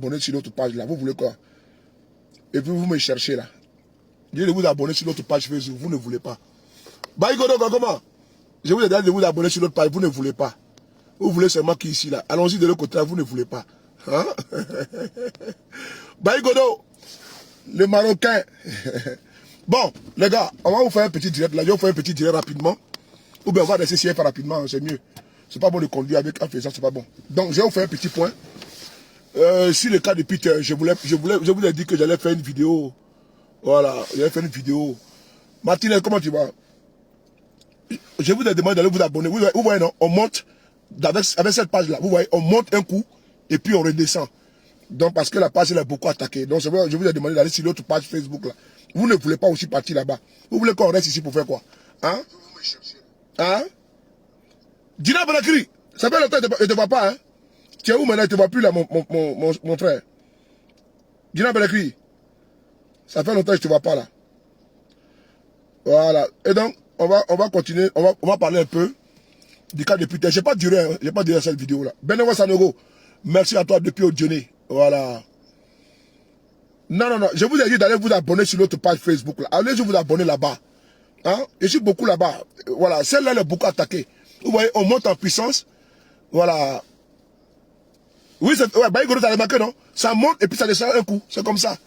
abonner sur notre page là. Vous voulez quoi? Et puis vous me cherchez là. Je vais vous abonner sur notre page Facebook. Vous ne voulez pas. Baïgodo, comment? Je vous ai dit de vous abonner sur notre page. Vous ne voulez pas. Vous voulez seulement qui ici là. Allons-y de l'autre côté là. Vous ne voulez pas. Hein? Baïgodo, le Marocain. Bon, les gars, on va vous faire un petit direct là. Je vais vous faire un petit direct rapidement. Ou bien on va laisser CF rapidement. C'est mieux. C'est pas bon de conduire avec un faisant. C'est pas bon. Donc, je vais vous faire un petit point. Sur le cas de Peter, je vous ai dit que j'allais faire une vidéo. Voilà, j'allais faire une vidéo. Martinez, comment tu vas? Je vous ai demandé d'aller vous abonner. Vous voyez, non? On monte, avec cette page-là, vous voyez, on monte un coup et puis on redescend. Donc, parce que la page, elle est beaucoup attaquée. Donc, je vous ai demandé d'aller sur l'autre page Facebook, là. Vous ne voulez pas aussi partir là-bas. Vous voulez qu'on reste ici pour faire quoi? Hein? Hein? Dina Balakri, ça fait longtemps que je ne te vois pas, hein? Tu es où maintenant? Je ne te vois plus là, mon frère. Dina Balakri, ça fait longtemps que je ne te vois pas là. Voilà. Et donc, on va continuer, on va parler un peu du cas de Peter. Je n'ai pas duré cette vidéo là. Benoît Sanogo, merci à toi depuis au Dionné. Voilà. Non, je vous ai dit d'aller vous abonner sur notre page Facebook là. Allez vous abonner là-bas. Hein? Je suis beaucoup là-bas. Voilà. Celle-là, elle est beaucoup attaquée. Vous voyez, on monte en puissance. Voilà. Oui, ouais, Baïgodo, t'as remarqué, non? Ça monte et puis ça descend un coup. C'est comme ça.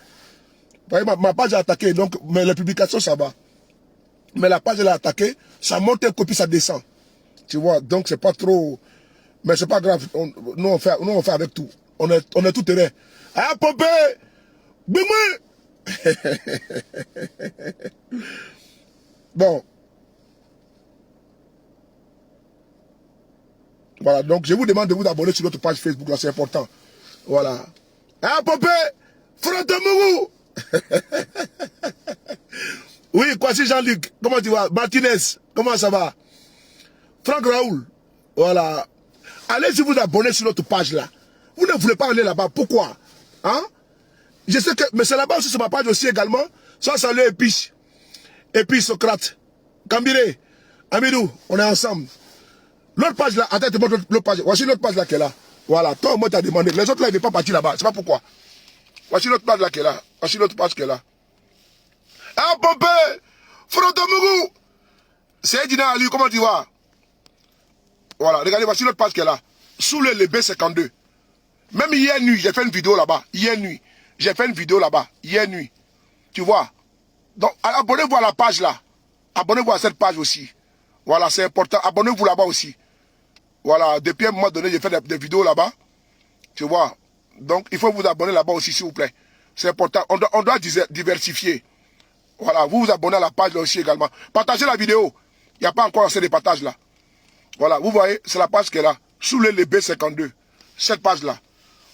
Vous voyez, ma page est attaquée. Donc, mais les publications, ça va. Mais la page, elle est attaquée. Ça monte un coup puis ça descend. Tu vois, donc c'est pas trop. Mais c'est pas grave. Nous, on fait avec tout. On est tout terrain. Ah, Pompé! Bimou! Bon. Voilà, donc je vous demande de vous abonner sur notre page Facebook, là, c'est important. Voilà. Ah, Pompé! Frotte-Mourou! Oui, Kwasi Jean-Luc, comment tu vas? Martinez, comment ça va? Franck Raoul, voilà. Allez si vous abonner sur notre page là. Vous ne voulez pas aller là-bas, pourquoi? Hein? Je sais que, mais c'est là-bas aussi sur ma page aussi également. Soit salut Épiche. Épiche Socrate. Kambiré. Amidou, on est ensemble. L'autre page là, attends, l'autre page. Voici l'autre page là qui est là. Voilà, toi, moi, t'as demandé. Les autres là, ils ne veulent pas partir là-bas. C'est pas pourquoi. Voici l'autre page là qui est là. Voici l'autre page qui est là. Ah, Pompé! Frotomougou! C'est Dina Ali, comment tu vas? Voilà, regardez, voici l'autre page qui est là. Sous le B52. Même hier nuit, j'ai fait une vidéo là-bas. Hier nuit. J'ai fait une vidéo là-bas. Hier nuit. Tu vois? Donc, abonnez-vous à la page là. Abonnez-vous à cette page aussi. Voilà, c'est important. Abonnez-vous là-bas aussi. Voilà, depuis un moment donné, j'ai fait des vidéos là-bas. Tu vois? Donc, il faut vous abonner là-bas aussi, s'il vous plaît. C'est important. On doit diversifier. Voilà, vous vous abonnez à la page là aussi également. Partagez la vidéo. Il n'y a pas encore assez de partage là. Voilà, vous voyez, c'est la page qui est là. Sous le B52. Cette page là.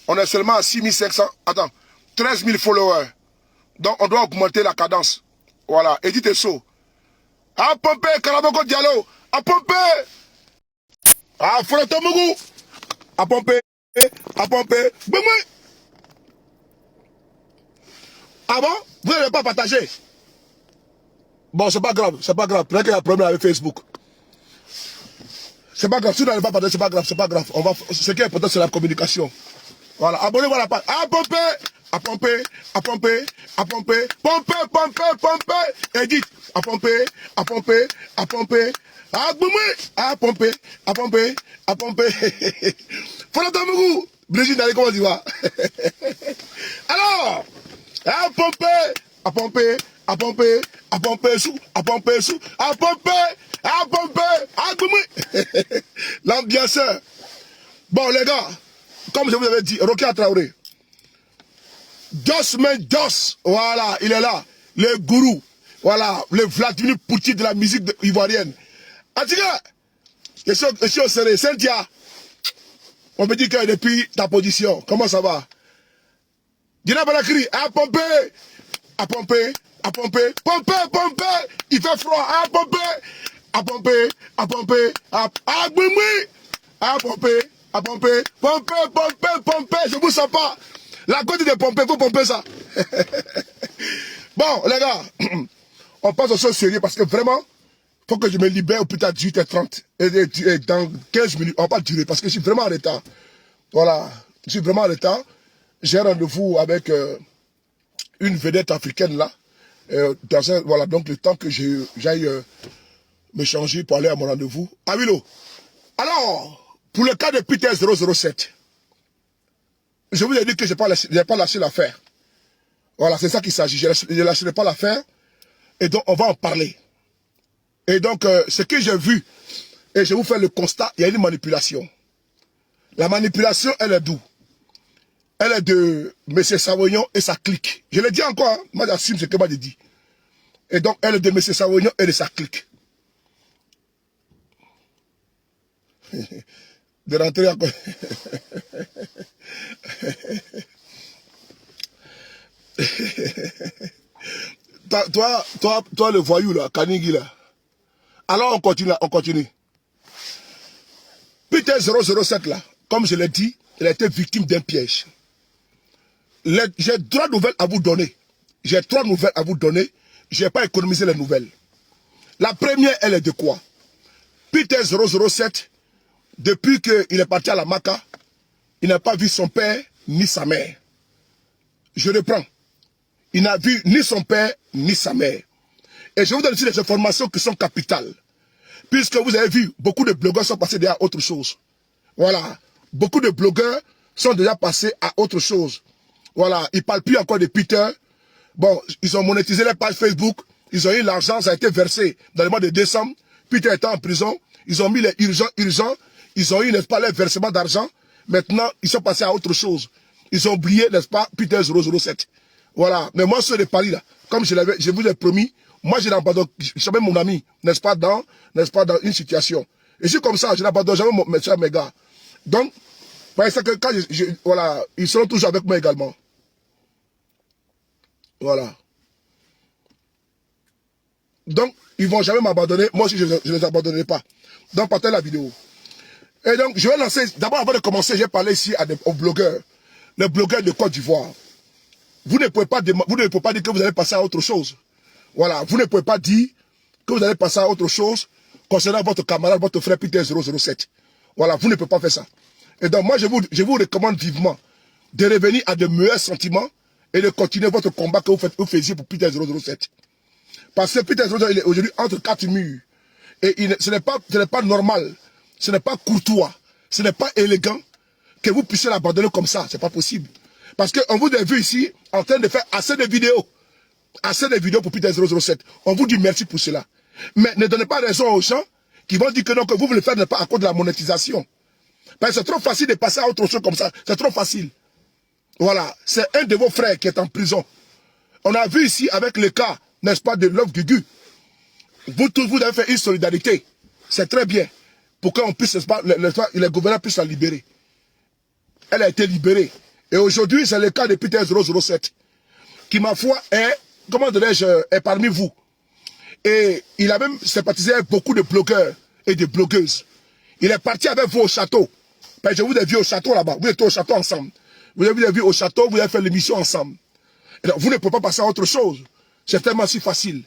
On est seulement à 6500. Attends, 13 000 followers. Donc, on doit augmenter la cadence. Voilà, Edith Esso. À Pompé, Karaboko Diallo. À Pompé. À Frotomougou. À Pompé. À Pompé. Boumou. Ah bon? Vous n'avez pas partagé? Bon, c'est pas grave, c'est pas grave. Peut-être qu'il y a un problème avec Facebook. C'est pas grave, si vous n'avez pas partager, c'est pas grave, c'est pas grave. Ce qui est important, c'est la communication. Voilà, abonnez-vous à la page. À Pompé, à Pompé, à Pompé, à Pompé, Pompé, Pompé, Pompé, Edith, à Pompé, à Pompé, à Pompé, à Boumé, à Pompé, à Pompé, à Pompé. Frotomougou, Brigitte, allez, comment tu vas? Alors, à Pompé, à Pompé, à Pompé, à Pompé sous, à Pompé sous, à Pompé, à Pompé, à Boumé. L'ambianceur. Bon, les gars, comme je vous avais dit, Rokia Traoré. Jos, voilà, il est là. Le gourou, voilà, le Vladimir Poutine de la musique ivoirienne. En tout cas, je suis au serré. Cynthia, on me dit que depuis ta position, comment ça va? Dina Balakri, à Pompé, à Pompé, à Pompé, Pompé, Pompé, il fait froid, à Pompé, à Pompé, à Pompé, à Boumou, à Pompé, à Pompé, Pompé, Pompé, Pompé, je vous sens pas. La côte de Pompé, vous pompez ça. Bon, les gars, on passe aux choses sérieuses parce que vraiment, il faut que je me libère au plus tard 18h30. Et dans 15 minutes, on va pas durer parce que je suis vraiment en retard. Voilà, je suis vraiment en retard. j'ai rendez-vous avec une vedette africaine là. Voilà, donc le temps que j'aille me changer pour aller à mon rendez-vous. Ah Willow. Alors, pour le cas de Peter 007, je vous ai dit que je n'ai pas lâché l'affaire. Voilà, c'est ça qu'il s'agit. Je ne lâcherai pas l'affaire. Et donc, on va en parler. Et donc, ce que j'ai vu, et je vous fais le constat, il y a une manipulation. La manipulation, elle est d'où? Elle est de M. Savoyon et sa clique. Je le dis encore, hein? Moi j'assume ce que moi j'ai dit. Et donc, elle est de M. Savoyon et de sa clique. De rentrer encore. toi, le voyou là, Kanigi là. Alors on continue, on continue. Peter 007 là, comme je l'ai dit, il a été victime d'un piège. J'ai 3 nouvelles à vous donner. J'ai 3 nouvelles à vous donner. Je n'ai pas économisé les nouvelles. La première, elle est de quoi? Peter 007, depuis qu'il est parti à la Maca, il n'a pas vu son père ni sa mère. Je reprends. Il n'a vu ni son père ni sa mère. Et je vous donne ici des informations qui sont capitales. Puisque vous avez vu, beaucoup de blogueurs sont passés déjà à autre chose. Voilà. Beaucoup de blogueurs sont déjà passés à autre chose. Voilà. Ils ne parlent plus encore de Peter. Bon, ils ont monétisé les pages Facebook. Ils ont eu l'argent, ça a été versé dans le mois de décembre. Peter était en prison. Ils ont mis les urgents. Ils ont eu, n'est-ce pas, les versements d'argent. Maintenant, ils sont passés à autre chose. Ils ont oublié, n'est-ce pas, Peter 007. Voilà. Mais moi, ceux de Paris, là, comme je vous ai promis, moi, je n'abandonne jamais mon ami, n'est-ce pas, dans une situation. Et c'est comme ça, je n'abandonne jamais mes gars. Donc, parce que quand voilà, ils seront toujours avec moi également. Voilà. Donc, ils ne vont jamais m'abandonner. Moi aussi, je ne les abandonnerai pas. Donc, partagez la vidéo. Et donc, je vais lancer, d'abord, avant de commencer, j'ai parlé ici aux blogueurs. Les blogueurs de Côte d'Ivoire. Vous ne pouvez pas dire que vous allez passer à autre chose. Voilà, vous ne pouvez pas dire que vous allez passer à autre chose concernant votre camarade, votre frère Peter 007. Voilà, vous ne pouvez pas faire ça. Et donc, moi, je vous recommande vivement de revenir à de meilleurs sentiments et de continuer votre combat que vous faisiez pour Peter 007. Parce que Peter 007, il est aujourd'hui entre 4 murs. Et ce n'est pas normal, ce n'est pas courtois, ce n'est pas élégant que vous puissiez l'abandonner comme ça. Ce n'est pas possible. Parce qu'on vous a vu ici en train de faire assez de vidéos. Assez de vidéos pour Peter 007. On vous dit merci pour cela. Mais ne donnez pas raison aux gens qui vont dire que non, que vous voulez faire pas à cause de la monétisation. Parce que c'est trop facile de passer à autre chose comme ça. C'est trop facile. Voilà. C'est un de vos frères qui est en prison. On a vu ici avec le cas, n'est-ce pas, de Love Gugu. Vous tous, vous avez fait une solidarité. C'est très bien. Pour qu'on puisse, n'est-ce pas, les gouvernants puissent la libérer. Elle a été libérée. Et aujourd'hui, c'est le cas de Peter 007. Qui, ma foi, est, comment dirais-je, est parmi vous. Et il a même sympathisé avec beaucoup de blogueurs et de blogueuses. Il est parti avec vous au château. Parce que je vous ai vu au château là-bas. Vous étiez au château ensemble. Vous avez vu au château, vous avez fait l'émission ensemble. Et donc, vous ne pouvez pas passer à autre chose. C'est tellement si facile.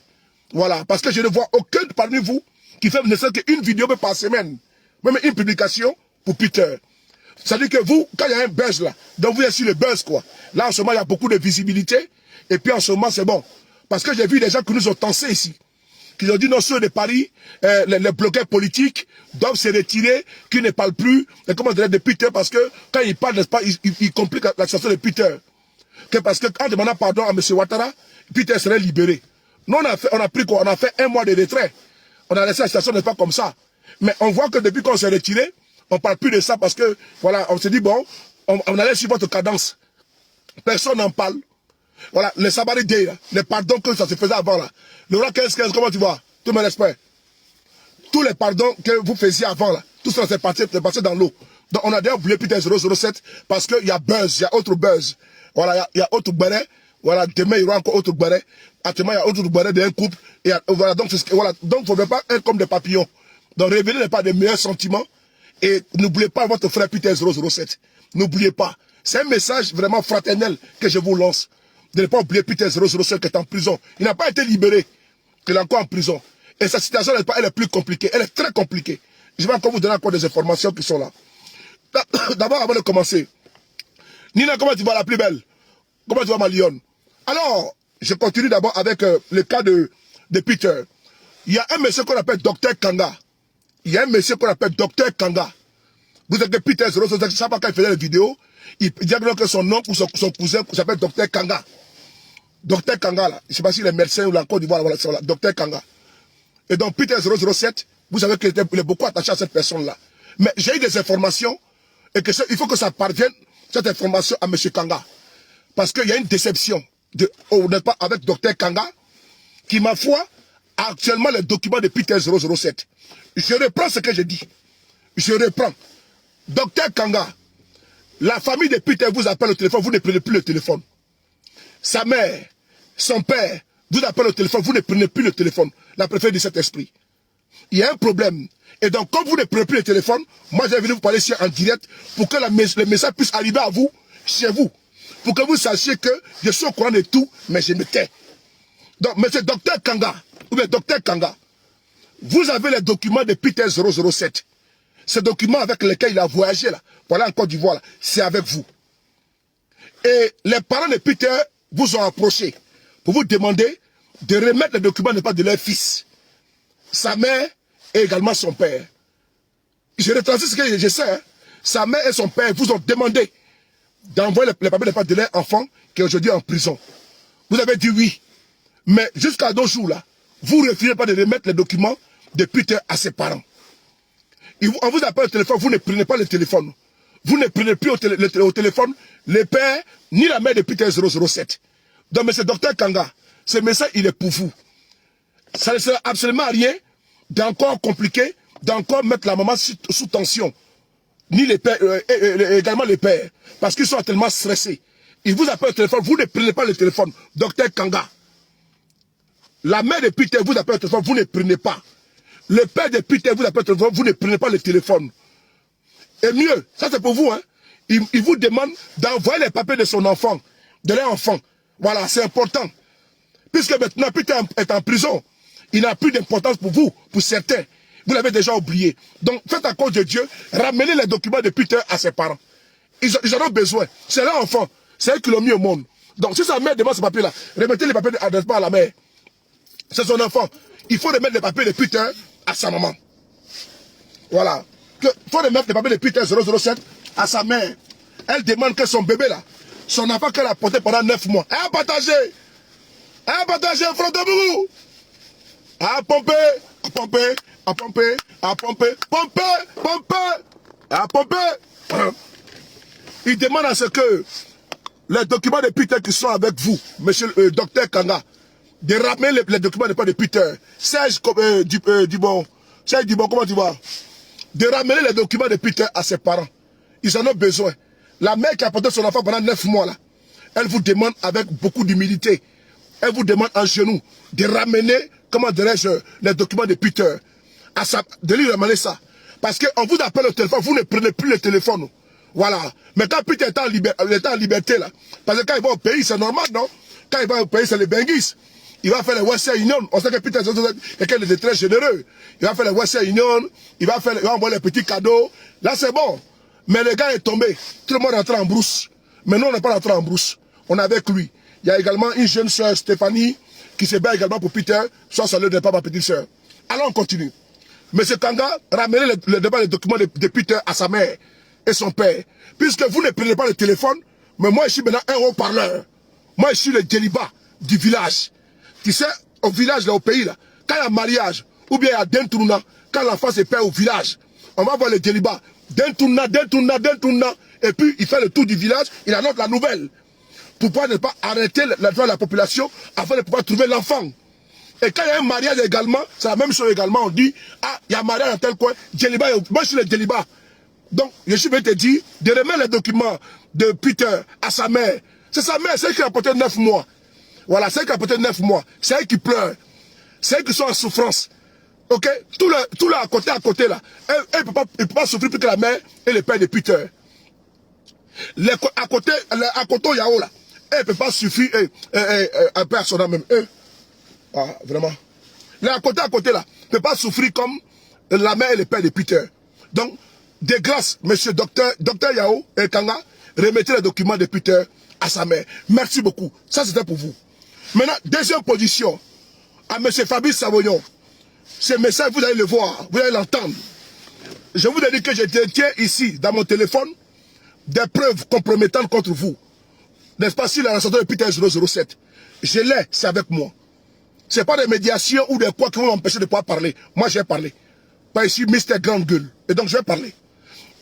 Voilà. Parce que je ne vois aucun parmi vous qui fait ne serait-ce qu'une vidéo par semaine. Même une publication pour Peter. C'est-à-dire que vous, quand il y a un buzz là, donc vous êtes sur le buzz quoi. Là en ce moment, il y a beaucoup de visibilité. Et puis en ce moment, c'est bon. Parce que j'ai vu des gens qui nous ont tensés ici. Qui ont dit non, ceux de Paris, les blogueurs politiques doivent se retirer, qui ne parlent plus, comment dire, de Peter, parce que quand ils parlent, n'est-ce pas, ils compliquent la situation de Peter. Que parce que en demandant pardon à M. Ouattara, Peter serait libéré. Nous, on a pris quoi? On a fait 1 mois de retrait. On a laissé la situation, n'est pas comme ça. Mais on voit que depuis qu'on s'est retiré, on ne parle plus de ça parce que, voilà, on s'est dit, bon, on allait suivre votre cadence. Personne n'en parle. Voilà, les Sabari Day, les pardons que ça se faisait avant, là. Le roi 15-15, comment tu vois? Tout mon respect. Tous les pardons que vous faisiez avant, là, tout ça s'est passé dans l'eau. Donc, on a d'ailleurs oublié Peter 007 parce qu'il y a buzz, il y a autre buzz. Voilà, il y a autre béret. Voilà, demain, il y aura encore autre béret. Actuellement, il y a autre béret d'un couple. Et voilà, donc, voilà, donc, faut pas être comme des papillons. Donc, revenez n'est pas des meilleurs sentiments. Et n'oubliez pas votre frère Peter 007. N'oubliez pas. C'est un message vraiment fraternel que je vous lance. De ne pas oublier Peter 007 qui est en prison. Il n'a pas été libéré. Il est encore en prison. Et sa situation, elle est plus compliquée. Elle est très compliquée. Je vais encore vous donner encore des informations qui sont là. D'abord, avant de commencer, Nina, comment tu vois la plus belle? Comment tu vois ma lionne? Alors, je continue d'abord avec le cas de Peter. Il y a un monsieur qu'on appelle Docteur Kanga. Il y a un monsieur qu'on appelle Docteur Kanga. Vous savez que Peter, je ne sais pas quand il faisait les vidéos, il disait que son oncle ou son cousin s'appelle Docteur Kanga. Docteur Kanga, là. Je ne sais pas s'il est médecin ou la Côte d'Ivoire, voilà, Docteur Kanga. Et donc, Peter 007, vous savez qu'il est beaucoup attaché à cette personne-là. Mais j'ai eu des informations, et que il faut que ça parvienne, cette information, à M. Kanga. Parce qu'il y a une déception, avec Docteur Kanga, qui, ma foi, a actuellement les documents de Peter 007. Je reprends ce que j'ai dit. Je reprends. Docteur Kanga, la famille de Peter vous appelle au téléphone, vous ne prenez plus le téléphone. Sa mère, son père, vous appelle au téléphone, vous ne prenez plus le téléphone. La préférée de cet esprit. Il y a un problème. Et donc, comme vous ne prenez plus le téléphone, moi, j'ai venu vous parler ici en direct pour que le message puisse arriver à vous, chez vous. Pour que vous sachiez que je suis au courant de tout, mais je me tais. Donc, monsieur Docteur Kanga, ou bien Docteur Kanga, vous avez les documents de Peter 007. Ces documents avec lesquels il a voyagé, là, pour aller en Côte d'Ivoire, c'est avec vous. Et les parents de Peter vous ont approché pour vous demander de remettre les documents de leur fils, sa mère et également son père. Je retranscris ce que je sais. Hein. Sa mère et son père vous ont demandé d'envoyer les papiers de leur enfant qui est aujourd'hui en prison. Vous avez dit oui. Mais jusqu'à 2 jours là, vous ne refusez pas de remettre les documents de Peter à ses parents. On vous appelle au téléphone, vous ne prenez pas le téléphone. Vous ne prenez plus au téléphone le père ni la mère de Peter 007. Donc, monsieur Docteur Kanga, ce message, il est pour vous. Ça ne sert absolument à rien d'encore compliquer, d'encore mettre la maman sous tension. Ni les pères, également les pères. Parce qu'ils sont tellement stressés. Ils vous appellent au téléphone, vous ne prenez pas le téléphone. Docteur Kanga. La mère de Peter vous appelle au téléphone, vous ne prenez pas. Le père de Peter vous appelle au téléphone, vous ne prenez pas le téléphone. Et mieux, ça c'est pour vous, hein. Il vous demande d'envoyer les papiers de son enfant, de leur enfant. Voilà, c'est important. Puisque maintenant Peter est en prison, il n'a plus d'importance pour vous, pour certains. Vous l'avez déjà oublié. Donc faites à cause de Dieu, ramenez les documents de Peter à ses parents. Ils en ont besoin. C'est leur enfant. C'est eux qui l'ont mis au monde. Donc si sa mère demande ce papier-là, remettez les papiers de pas à la mère. C'est son enfant. Il faut remettre les papiers de Peter à sa maman. Voilà. Il faut remettre les papiers de Peter 007 à sa mère. Elle demande que son bébé là, son enfant qu'elle a porté pendant 9 mois, elle a partagé. Elle a partagé, front de vous. À pomper, à pomper, à pomper, à pomper, pomper, pomper, à pomper. Il demande à ce que les documents de Peter qui sont avec vous, monsieur le docteur Kanga, de ramener les documents de Peter. Serge Dubon, Serge Dubon, comment tu vas? De ramener les documents de Peter à ses parents. Ils en ont besoin. La mère qui a porté son enfant pendant 9 mois, là, elle vous demande avec beaucoup d'humilité, elle vous demande en genoux de ramener, comment dirais-je, les documents de Peter. De lui ramener ça. Parce qu'on vous appelle au téléphone, vous ne prenez plus le téléphone. Voilà. Mais quand Peter est en liberté, là, parce que quand il va au pays, c'est normal, non? Quand il va au pays, c'est les Benguis. Il va faire les Western Union. On sait que Peter est quelqu'un de très généreux. Il va faire les Western Union. Il va envoyer les petits cadeaux. Là, c'est bon. Mais le gars est tombé. Tout le monde est entré en brousse. Mais nous, on n'est pas entré en brousse. On est avec lui. Il y a également une jeune sœur, Stéphanie, qui se bat également pour Peter. Soit ça ne n'est pas ma petite sœur. Alors, on continue. Monsieur Kanga, ramenez les documents de Peter à sa mère et son père. Puisque vous ne prenez pas le téléphone, mais moi, je suis maintenant un haut-parleur. Moi, je suis le djeliba du village. Tu sais, au village, là, au pays, là, quand il y a un mariage, ou bien il y a Dentouna, quand l'enfant se perd au village, on va voir le djeliba. Dentouna, et puis il fait le tour du village, il annonce la nouvelle. Pour pouvoir ne pas arrêter la population, afin de pouvoir trouver l'enfant. Et quand il y a un mariage également, c'est la même chose également, on dit, ah, il y a un mariage dans tel coin, djeliba, moi je suis le djeliba. Donc, je suis venu te dire de remettre les documents de Peter à sa mère. C'est sa mère, c'est elle qui a porté 9 mois. Voilà, c'est elle qui a porté 9 mois. C'est elle qui pleure. C'est elle qui sont en souffrance. Ok? Tout là à côté là. Elle ne peut pas souffrir plus que la mère et le père de Peter. À côté Yao là. Elle ne peut pas suffire un peu à son âme même. Ah, vraiment. Les à côté là. Ne peut pas souffrir comme la mère et le père de Peter. Donc, de grâce, monsieur docteur Yao et Kanga, remettez les documents de Peter à sa mère. Merci beaucoup. Ça, c'était pour vous. Maintenant, deuxième position, à M. Fabrice Savognon. Ce message, vous allez le voir, vous allez l'entendre. Je vous ai dit que je détiens ici, dans mon téléphone, des preuves compromettantes contre vous. N'est-ce pas, si l'arrestateur de Peter 007. Je l'ai, c'est avec moi. Ce n'est pas des médiations ou des quoi qui vont m'empêcher de pouvoir parler. Moi, j'ai parlé. Pas ici, Mr. Grande Gueule. Et donc, je vais parler.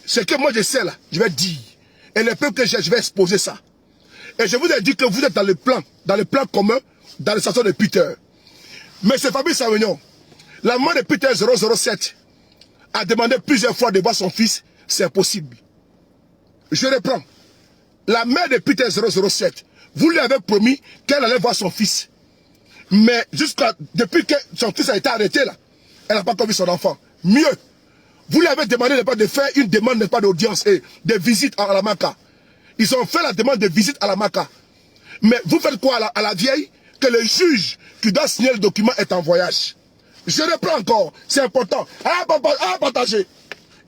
Ce que moi, je sais là, je vais dire. Et les preuves que j'ai, je vais exposer ça. Et je vous ai dit que vous êtes dans le plan commun, dans le station de Peter. Mais c'est Fabrice Savognon. La maman de Peter 007 a demandé plusieurs fois de voir son fils. C'est impossible. Je reprends. La mère de Peter 007, vous lui avez promis qu'elle allait voir son fils. Mais depuis que son fils a été arrêté là, elle n'a pas encore vu son enfant. Mieux, vous lui avez demandé de faire une demande d'audience et de visite à la Maca. Ils ont fait la demande de visite à la Maca. Mais vous faites quoi à la vieille? Que le juge qui doit signer le document est en voyage. Je reprends encore, c'est important. À partager.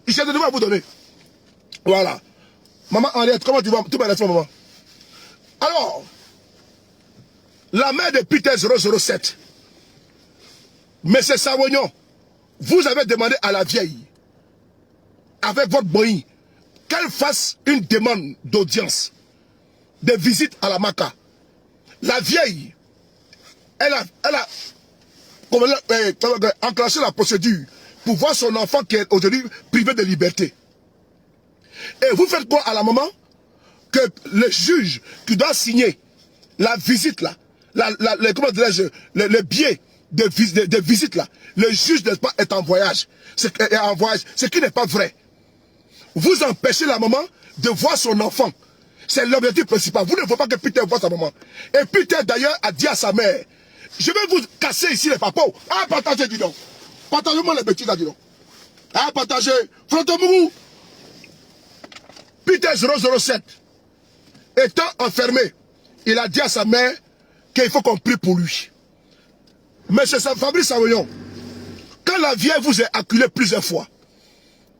Je devrais vous donner. Voilà. Maman Henriette, comment tu vas? Tout va rester, maman. Alors, la mère de Peter 007, M. Savognon, vous avez demandé à la vieille, avec votre boy, qu'elle fasse une demande d'audience, de visite à la Maca. La vieille, elle a enclenché la procédure pour voir son enfant qui est aujourd'hui privé de liberté. Et vous faites quoi à la maman? Que le juge qui doit signer la visite là, le billet de visite là, le juge n'est pas est en voyage. Ce qui n'est pas vrai. Vous empêchez la maman de voir son enfant. C'est l'objectif principal. Vous ne voulez pas que Peter voit sa maman. Et Peter d'ailleurs a dit à sa mère, je vais vous casser ici les papas. Ah, partagez, dis donc. Partagez-moi les bêtises là, dis donc. Ah, partagez. Frontez-vous. Peter 007, étant enfermé, il a dit à sa mère qu'il faut qu'on prie pour lui. Mais c'est Fabrice Savognon. Quand la vieille vous a acculé plusieurs fois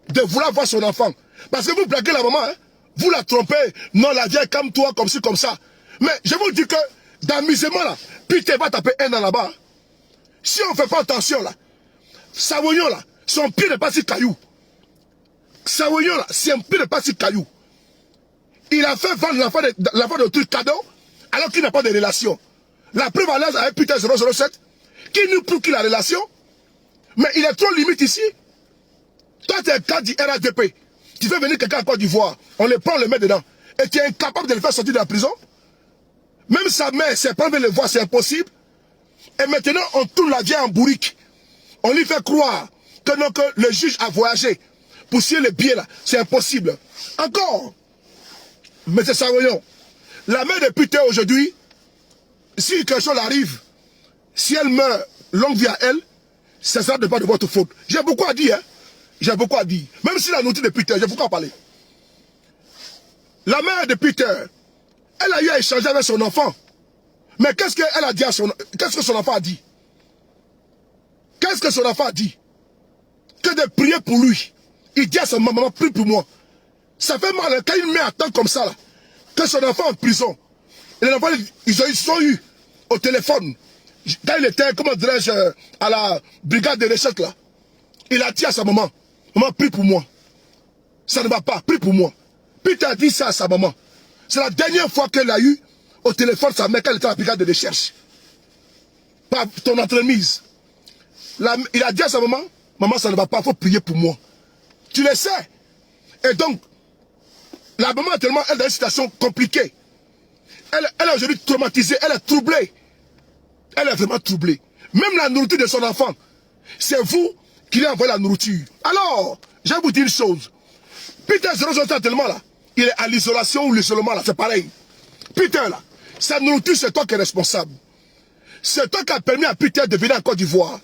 de vouloir voir son enfant, parce que vous blaguez la maman, hein, vous la trompez, non la vieille calme-toi comme ci, comme ça. Mais je vous dis que d'amusement là, Peter va taper un an là-bas. Si on ne fait pas attention là, Savognon là, son pied n'est pas si caillou. Savognon là, son pied n'est pas si caillou. Il a fait vendre l'enfant de trucs cadeaux alors qu'il n'a pas de relation. La prévalence avec Peter 007, qui nous prouve qu'il a relation, mais il est trop limite ici. Toi, tu es un cas du RADP. Tu fais venir quelqu'un en Côte d'Ivoire, on le prend, on le met dedans. Et tu es incapable de le faire sortir de la prison. Même sa mère, c'est pas de le voir, c'est impossible. Et maintenant, on tourne la vieille en bourrique. On lui fait croire que, non, que le juge a voyagé. Pour signer les billets là, c'est impossible. Encore, M. Savognon, la mère de Peter aujourd'hui, si quelque chose arrive, si elle meurt, longue vie à elle, ça sera pas de votre faute. J'ai beaucoup à dire, hein. J'ai beaucoup à dire. Même si la nourriture de Peter, j'ai beaucoup à parler. La mère de Peter, elle a eu à échanger avec son enfant. Mais qu'est-ce qu'elle a dit à son... Qu'est-ce que son enfant a dit? Qu'est-ce que son enfant a dit? Que de prier pour lui. Il dit à sa maman, prie pour moi. Ça fait mal, hein, quand il met à temps comme ça, là, que son enfant en prison. Et les enfants, ils sont eu au téléphone. Quand il était, comment dirais-je, à la brigade de recherche, là, il a dit à sa maman, maman, prie pour moi. Ça ne va pas, prie pour moi. Puis il a dit ça à sa maman. C'est la dernière fois qu'elle a eu au téléphone sa mère quand elle était à la brigade de recherche. Par ton entremise. Il a dit à sa maman, maman, ça ne va pas, il faut prier pour moi. Tu le sais. Et donc, la maman est tellement, elle est dans une situation compliquée. Elle est aujourd'hui traumatisée, elle est troublée. Elle est vraiment troublée. Même la nourriture de son enfant, c'est vous qui lui envoyez la nourriture. Alors, je vais vous dire une chose. Peter 007 tellement là, il est à l'isolation ou l'isolement là, c'est pareil. Peter là, sa nourriture, c'est toi qui es responsable. C'est toi qui as permis à Peter de venir en Côte d'Ivoire.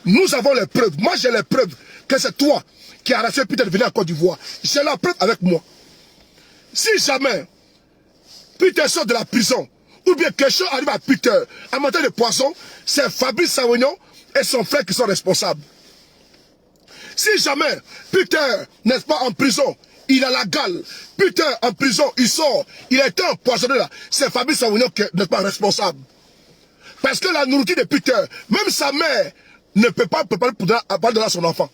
Nous avons les preuves. Moi, j'ai les preuves que c'est toi qui as arraché Peter de venir en Côte d'Ivoire. J'ai la preuve avec moi. Si jamais Peter sort de la prison, ou bien quelque chose arrive à Peter en matière de poisson, c'est Fabrice Savognon et son frère qui sont responsables. Si jamais Peter n'est pas en prison, il a la gale. Putain, en prison, il sort. Il a été empoisonné là. C'est Fabrice Savognon qui n'est pas responsable. Parce que la nourriture de Peter, même sa mère ne peut pas préparer pour donner à son enfant.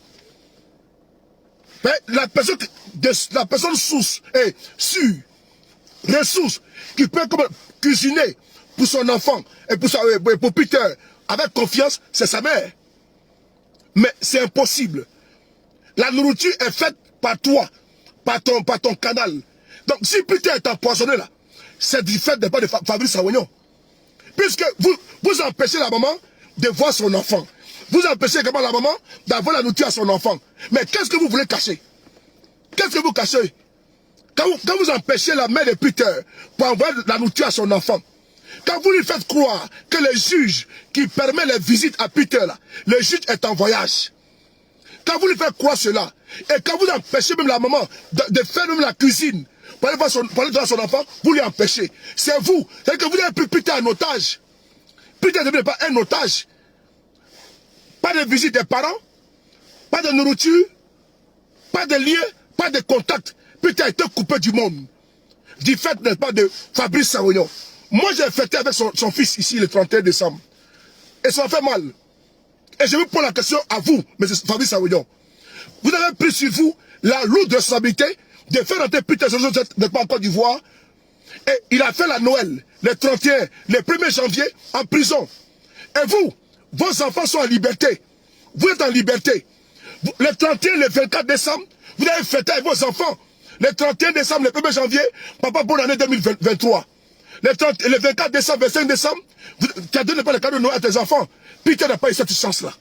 Mais la personne source et sûre, ressource, qui peut cuisiner pour son enfant et pour Peter avec confiance, c'est sa mère. Mais c'est impossible. La nourriture est faite par toi, par ton canal. Donc si Peter est empoisonné là, c'est du fait de Fabrice Savognon. Puisque vous empêchez la maman de voir son enfant. Vous empêchez également la maman d'avoir la nourriture à son enfant. Mais qu'est-ce que vous voulez cacher? Qu'est-ce que vous cachez? Quand vous empêchez la mère de Peter pour envoyer la nourriture à son enfant, quand vous lui faites croire que le juge qui permet les visites à Peter, là, le juge est en voyage. Quand vous lui faites croire cela, et quand vous empêchez même la maman de faire même la cuisine, pour aller voir son enfant, vous lui empêchez. C'est vous. C'est-à-dire que vous avez pris Peter en otage. Peter ne devient pas un otage. Pas de visite des parents, pas de nourriture, pas de lien, pas de contact. Peter a été coupé du monde. Du fait, n'est-ce pas, de Fabrice Savognon. Moi, j'ai fêté avec son fils ici le 31 décembre. Et ça m'a fait mal. Et je vous pose la question à vous, M. Fabrice Savognon. Vous avez pris sur vous la lourde responsabilité de faire entrer Peter n'est pas en Côte d'Ivoire. Et il a fait la Noël, le 31, le 1er janvier, en prison. Et vous, vos enfants sont en liberté. Vous êtes en liberté. Le 31, le 24 décembre, vous avez fêté avec vos enfants. Le 31 décembre, le 1er janvier, papa, bonne année 2023. Le 24 décembre, 25 décembre, tu as donné pas le cadeau de Noël à tes enfants. Peter n'a pas eu cette chance-là.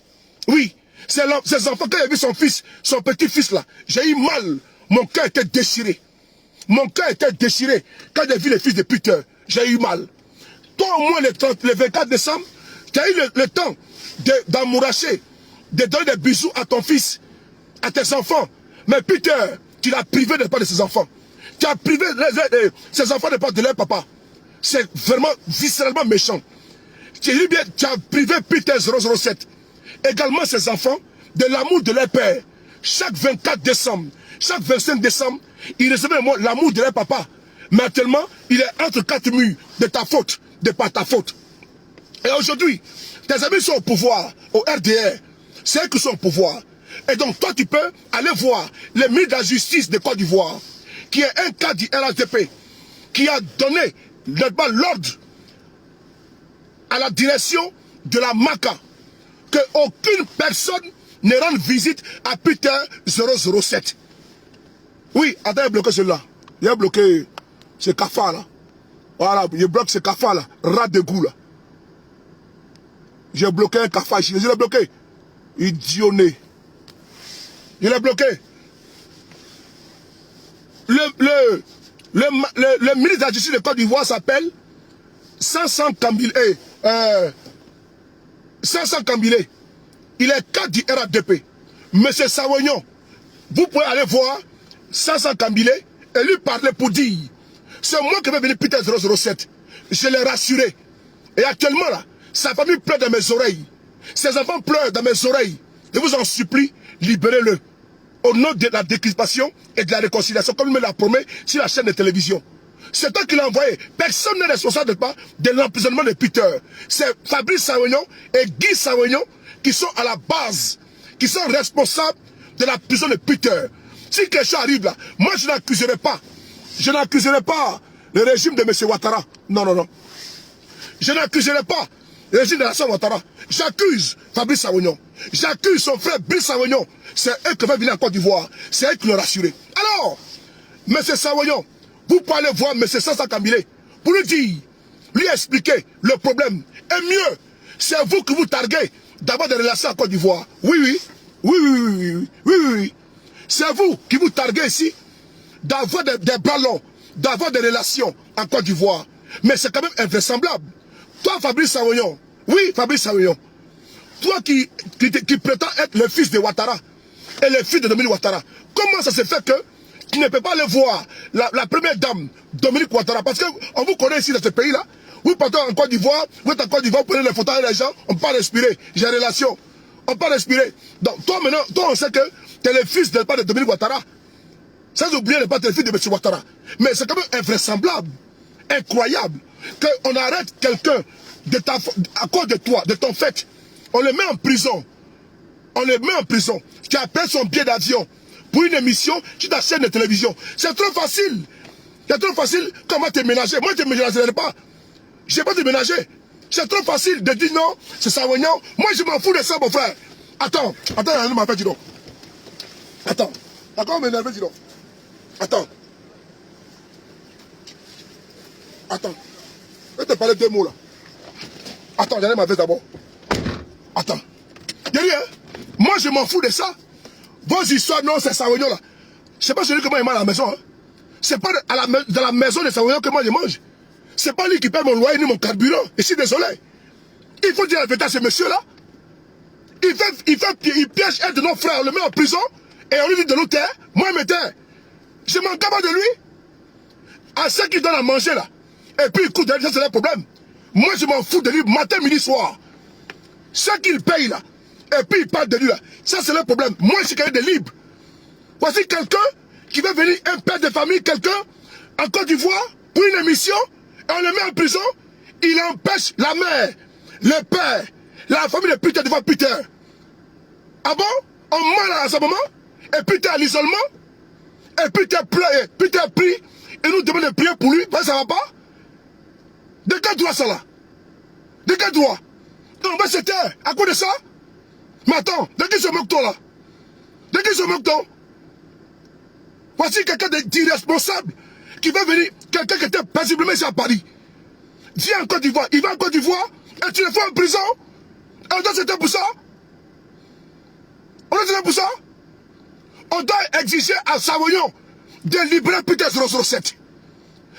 Oui, ces enfants, quand il a vu son fils, son petit-fils là, j'ai eu mal. Mon cœur était déchiré. Mon cœur était déchiré. Quand j'ai vu les fils de Peter, j'ai eu mal. Toi, au moins, le 24 décembre, tu as eu le temps d'emmouracher, de donner des bisous à ton fils, à tes enfants. Mais Peter, tu l'as privé de pas de ses enfants. Tu as privé ses enfants de pas de leur papa. C'est vraiment viscéralement méchant. Tu as privé Peter 007. Également ses enfants de l'amour de leur père. Chaque 24 décembre, chaque 25 décembre, ils recevaient l'amour de leur papa. Mais actuellement, il est entre quatre murs de ta faute, de pas ta faute. Et aujourd'hui, tes amis sont au pouvoir, au RDR. C'est eux qui sont au pouvoir. Et donc toi, tu peux aller voir le ministre de la Justice de Côte d'Ivoire, qui est un cas du RHDP, qui a donné l'ordre à la direction de la MACA qu'aucune personne ne rende visite à Peter 007. Oui, attends, il a bloqué celui-là. Il a bloqué ce cafard là. Voilà, il bloque ce cafard là, rat de goût là. J'ai bloqué un cafard ici, je l'ai bloqué. Idionné. Je l'ai bloqué. Le ministre de la Justice de Côte d'Ivoire s'appelle 500 Kambilé. 500 Kambilé. Il est cadre du RADP. Monsieur Savognon, vous pouvez aller voir 500 Kambilé et lui parler pour dire c'est moi qui vais venir Peter 007. Je l'ai rassuré. Et actuellement là, sa famille pleure dans mes oreilles. Ses enfants pleurent dans mes oreilles. Je vous en supplie, libérez-le. Au nom de la décrispation et de la réconciliation, comme il me l'a promis sur la chaîne de télévision. C'est toi qui l'as envoyé. Personne n'est responsable de l'emprisonnement de Peter. C'est Fabrice Savognon et Guy Savognon qui sont à la base, qui sont responsables de la prison de Peter. Si quelque chose arrive là, moi je n'accuserai pas. Je n'accuserai pas le régime de M. Ouattara. Non, non, non. Je n'accuserai pas le régime de la sœur Ouattara. J'accuse Fabrice Savognon. J'accuse son frère Brice Savognon. C'est eux qui vont venir en Côte d'Ivoire. C'est eux qui l'ont rassuré. Alors, M. Savognon, vous pouvez aller voir M. 500 Kambilé pour lui dire, lui expliquer le problème. Et mieux, c'est vous qui vous targuez d'avoir des relations en Côte d'Ivoire. Oui, oui. Oui, oui, oui, oui, oui, oui, oui, oui. C'est vous qui vous targuez ici d'avoir des ballons, d'avoir des relations en Côte d'Ivoire. Mais c'est quand même invraisemblable. Toi, Fabrice Savognon, oui, Fabrice Savognon, toi qui prétends être le fils de Ouattara et le fils de Dominique Ouattara, comment ça se fait que tu ne peux pas aller voir la première dame, Dominique Ouattara, parce qu'on vous connaît ici dans ce pays-là, vous partez en Côte d'Ivoire, vous êtes en Côte d'Ivoire, vous prenez les photos avec les gens, on ne peut pas respirer, j'ai relation, on ne peut pas respirer. Donc toi maintenant, toi on sait que tu es le fils de Dominique Ouattara. Sans oublier les battlefields de M. Ouattara. Mais c'est quand même invraisemblable, incroyable, qu'on arrête quelqu'un à cause de toi, de ton fait. On le met en prison. On le met en prison. Tu as payé son billet d'avion pour une émission sur ta chaîne de télévision. C'est trop facile. C'est trop facile. Comment te ménager? Moi, je ne me ménagerai pas. Je ne vais pas te ménager. C'est trop facile de dire non, c'est Savoignan. Moi, je m'en fous de ça, mon frère. Attends, il m'a fait dire non. Attends, d'accord, m'énerver, dis donc. Attends. Je vais te parler deux mots là. Attends, j'allais ma veste d'abord. Attends. J'ai dit, hein, moi je m'en fous de ça. Vos histoires, non, c'est Savoignan là. C'est pas celui que moi il mange à la maison. Hein. C'est pas dans la maison de Savoignan que moi je mange. C'est pas lui qui paie mon loyer ni mon carburant. Et je suis désolé. Il faut dire la vérité à ce monsieur-là. Il piège un de nos frères, on le met en prison, et on lui dit de nous taire. Moi, il me tait. Je m'en capable de lui. À ceux qui donnent à manger là. Et puis, écoute, ça c'est le problème. Moi, je m'en fous de lui matin, midi, soir. Ceux qu'il paye là. Et puis, il parle de lui là. Ça c'est le problème. Moi, je suis quelqu'un de libre. Voici quelqu'un qui veut venir, un père de famille, quelqu'un, en Côte d'Ivoire, pour une émission, et on le met en prison. Il empêche la mère, le père, la famille de Peter de voir Peter. Ah bon? On meurt à ce moment, et Peter à l'isolement, et Peter prie, et nous demande de prier pour lui, ben ça va pas? De quel droit ça là? De quel droit? On va se taire, à cause de ça? Mais attends, de qui se moque-t-on là? De qui se moque-t-on? Voici quelqu'un d'irresponsable qui veut venir, quelqu'un qui était paisiblement ici à Paris. Viens en Côte d'Ivoire, il va en Côte d'Ivoire, et tu le fais en prison? Et on doit se taire pour ça? On doit se taire pour ça? On doit exiger à Savoignan de libérer Peter 007.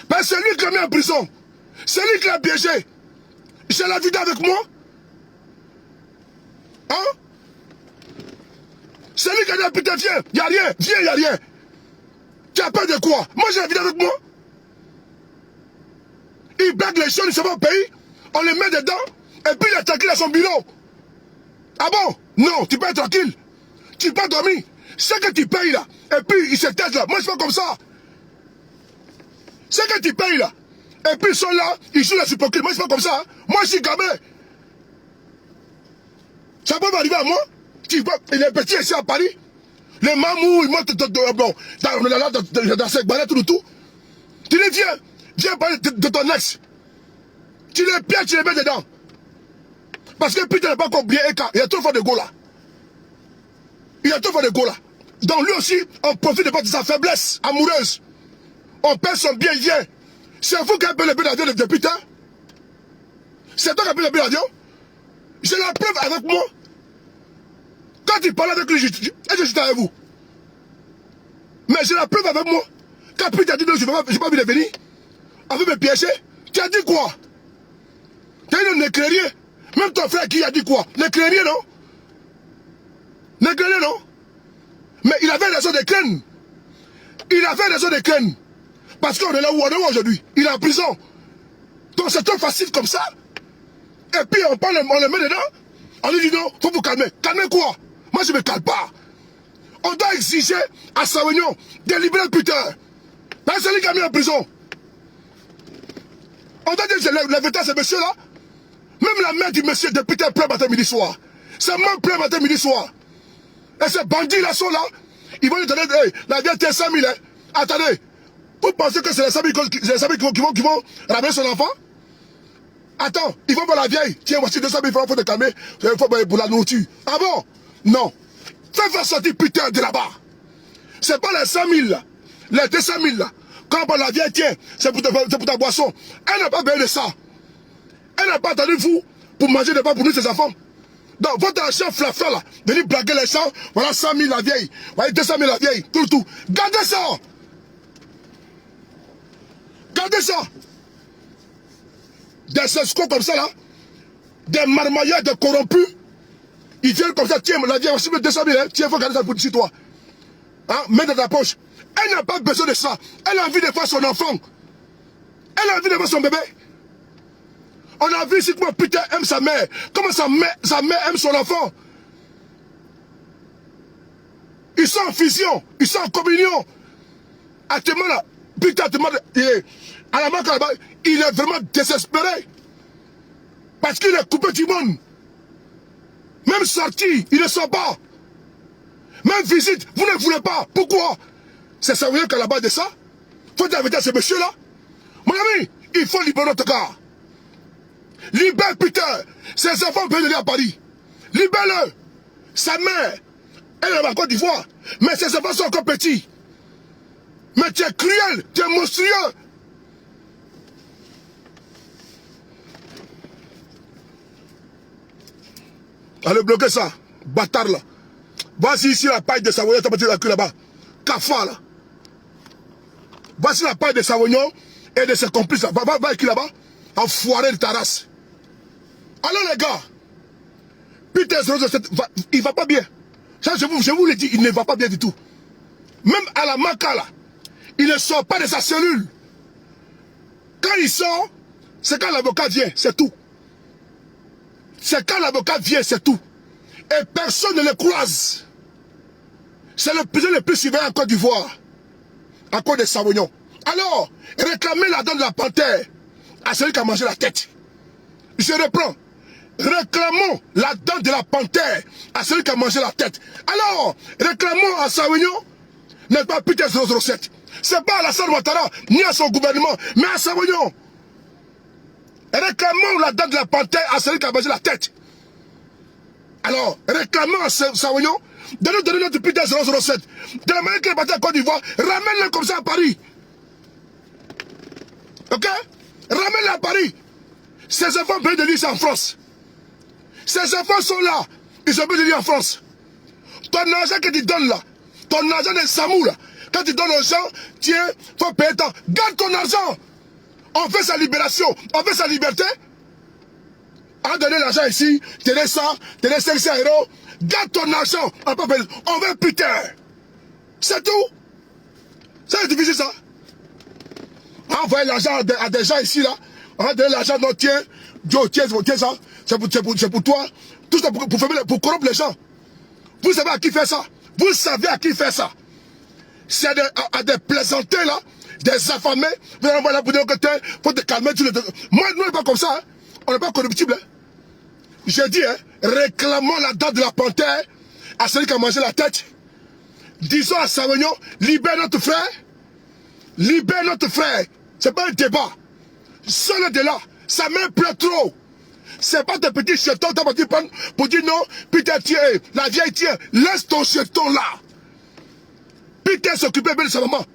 Parce que c'est lui qui l'a mis en prison. C'est lui qui l'a piégé. J'ai la vidéo avec moi. Hein? C'est lui qui a dit à Peter, viens, il n'y a rien, viens, il n'y a rien. Tu as peur de quoi? Moi j'ai la vidéo avec moi. Il blague les gens, il se va au pays, on les met dedans, et puis il est tranquille à son bureau. Ah bon? Non, tu peux être tranquille. Tu peux dormir. Ce que tu payes là, et puis il se taise là. Moi je fais comme ça. Ce que tu payes là, et puis ils sont là, ils jouent la hypocrite. Moi je fais comme ça. Hein. Moi je suis gamin. Ça peut m'arriver à moi. Tu vois, il est petit ici à Paris. Le mamou, il monte dans cette balade tout le tout. Tu dis viens parler de ton ex. Tu les pièges, tu les mets dedans. Parce que Peter n'a pas encore bien écart. Il y a trop fort de go là. Il y a trop fort de go là. Donc lui aussi, on profite de sa faiblesse amoureuse. On perd son bien, il vient. C'est vous qui avez payé le billet d'avion de Peter. C'est toi qui as payé le billet d'avion. J'ai la preuve avec moi. Quand il parlait avec lui, je suis avec vous. Mais j'ai la preuve avec moi. Quand Peter a dit non, je n'ai pas envie de venir. On veut me piéger. Tu as dit quoi? Tu as dit ne crée rien. Même ton frère qui a dit quoi? Ne crée rien, non? Ne crée rien, non? Mais il avait raison de craindre. Il avait raison de craindre. Parce qu'on est là où on est aujourd'hui. Il est en prison. Donc c'est trop facile comme ça. Et puis on le met dedans. On lui dit non, faut vous calmer. Calmer quoi? Moi je ne me calme pas. On doit exiger à Savoignan de libérer Peter. Parce que c'est lui qui a mis en prison. On doit dire la vérité à ce monsieur-là. Même la mère du monsieur de Peter pleure matin, midi, soir. Sa maman pleure matin, midi, soir. Et ces bandits-là sont là. Ils vont lui donner la vieille tient 100 000. Hein. Attendez. Vous pensez que c'est les 100 000 qui vont ramener son enfant? Attends, ils vont voir la vieille. Tiens, voici 200 000 francs, il faut te calmer. Il faut pour la nourriture. Ah bon? Non. Fais faire sortir Peter de là-bas. C'est pas les 100 000 là. Les 200 000 là. Quand la vieille, tiens, c'est pour ta boisson. Elle n'a pas besoin de ça. Elle n'a pas attendu vous pour manger des pas pour nous, ses enfants. Donc, votre argent flafla là, venir blaguer les gens, voilà 100 000 la vieille, voilà 200 000 la vieille, tout. Gardez ça! Gardez ça! Des escrocs comme ça là, des marmailleurs, des corrompus, ils viennent comme ça, tiens, la vieille, voici 200 000, hein, tiens, il faut garder ça pour ici, toi. Hein, mets dans ta poche. Elle n'a pas besoin de ça. Elle a envie de voir son enfant. Elle a envie de voir son bébé. On a vu ici comment Peter aime sa mère. Comment sa mère aime son enfant. Ils sont en fusion. Ils sont en communion. Actuellement là, putain, à la marque là-bas, il est vraiment désespéré. Parce qu'il est coupé du monde. Même sorti, il ne sort pas. Même visite, vous ne voulez pas. Pourquoi? C'est ça, vous voyez qu'à la base de ça, faut dire à ce monsieur-là. Mon ami, il faut libérer notre gars. Libère Peter. Ses enfants peuvent venir à Paris. Libère-le. Sa mère, elle est en Côte d'Ivoire. Mais ses enfants sont encore petits. Mais tu es cruel, tu es monstrueux. Allez bloquer ça, bâtard là. Voici ici la paille de Savoyon, t'as battu la queue là-bas. Cafa là. Voici la paille de Savoyon et de ses complices là. Va qui là-bas, enfoiré de ta race. Alors les gars, Peter 007, il va pas bien. Ça, je vous le dis, il ne va pas bien du tout. Même à la Maca là, il ne sort pas de sa cellule. Quand il sort, c'est quand l'avocat vient, c'est tout. C'est quand l'avocat vient, c'est tout. Et personne ne le croise. C'est le prisonnier le plus suivi en Côte d'Ivoire. À cause de Savoyons. Alors, réclamez la dent de la panthère à celui qui a mangé la tête. Je reprends. Réclamons la dent de la panthère à celui qui a mangé la tête. Alors, réclamons à Savoyons, n'est pas Peter 007. C'est pas à Alassane Ouattara, ni à son gouvernement, mais à Savoyons. Réclamons la dent de la panthère à celui qui a mangé la tête. Alors, réclamons à Savoyons, de nous donner notre Peter 007. De la manière qu'il est parti à Côte d'Ivoire, ramène-le comme ça à Paris. Ok? Ramène-le à Paris. Ses enfants payent de lui en France. Ses enfants sont là. Ils ont besoin de lui en France. Ton argent que tu donnes là, ton argent de Samou là, quand tu donnes aux gens, tiens, faut payer tant. Garde ton argent. On fait sa libération, on fait sa liberté. On donne l'argent ici, tenez ça, tenez 500 €. Garde ton argent, on veut putain. C'est tout. C'est difficile ça. On envoie l'argent à des gens ici là. On va donner l'argent, non, tiens, Joe, tiens ça. C'est pour toi. Tout ça pour corrompre les gens. Vous savez à qui faire ça? Vous savez à qui faire ça? C'est à des plaisantés là, des affamés. Vous allez voir là pour dire que faut te calmer. Moi, nous, on n'est pas comme ça. Hein. On n'est pas corruptible. Hein. J'ai dit, hein, réclamons la dent de la panthère à celui qui a mangé la tête. Disons à Savoyons, libère notre frère. Libère notre frère. C'est pas un débat. Seul de là, sa main pleure trop. C'est pas des petits chetons pour dire non, Peter tiens, la vieille tient. Laisse ton cheton là. Peter s'occupait bien de sa maman.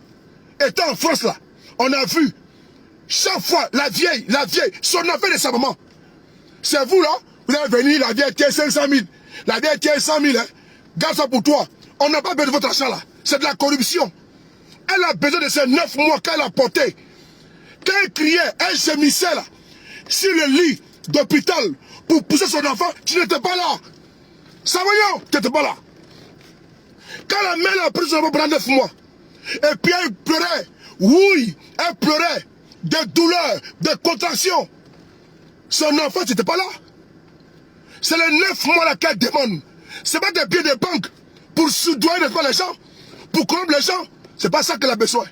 Étant en France là, on a vu chaque fois la vieille, son affaire de sa maman. C'est vous là, vous allez venir, la vieille tient 500 000. La vieille tient 100 000. Hein. Garde ça pour toi. On n'a pas besoin de votre argent là. C'est de la corruption. Elle a besoin de ces 9 mois qu'elle a porté. Quand elle criait, elle gémissait là, sur le lit d'hôpital pour pousser son enfant, tu n'étais pas là. Savoyons, tu n'étais pas là. Quand la mère a pris son enfant pendant 9 mois, et puis elle pleurait, oui, elle pleurait, de douleurs, de contractions. Son enfant, tu n'étais pas là. C'est les 9 mois là qu'elle demande. Ce n'est pas des billets de banque pour soudoyer les gens, pour corrompre les gens. C'est pas ça qu'elle a besoin.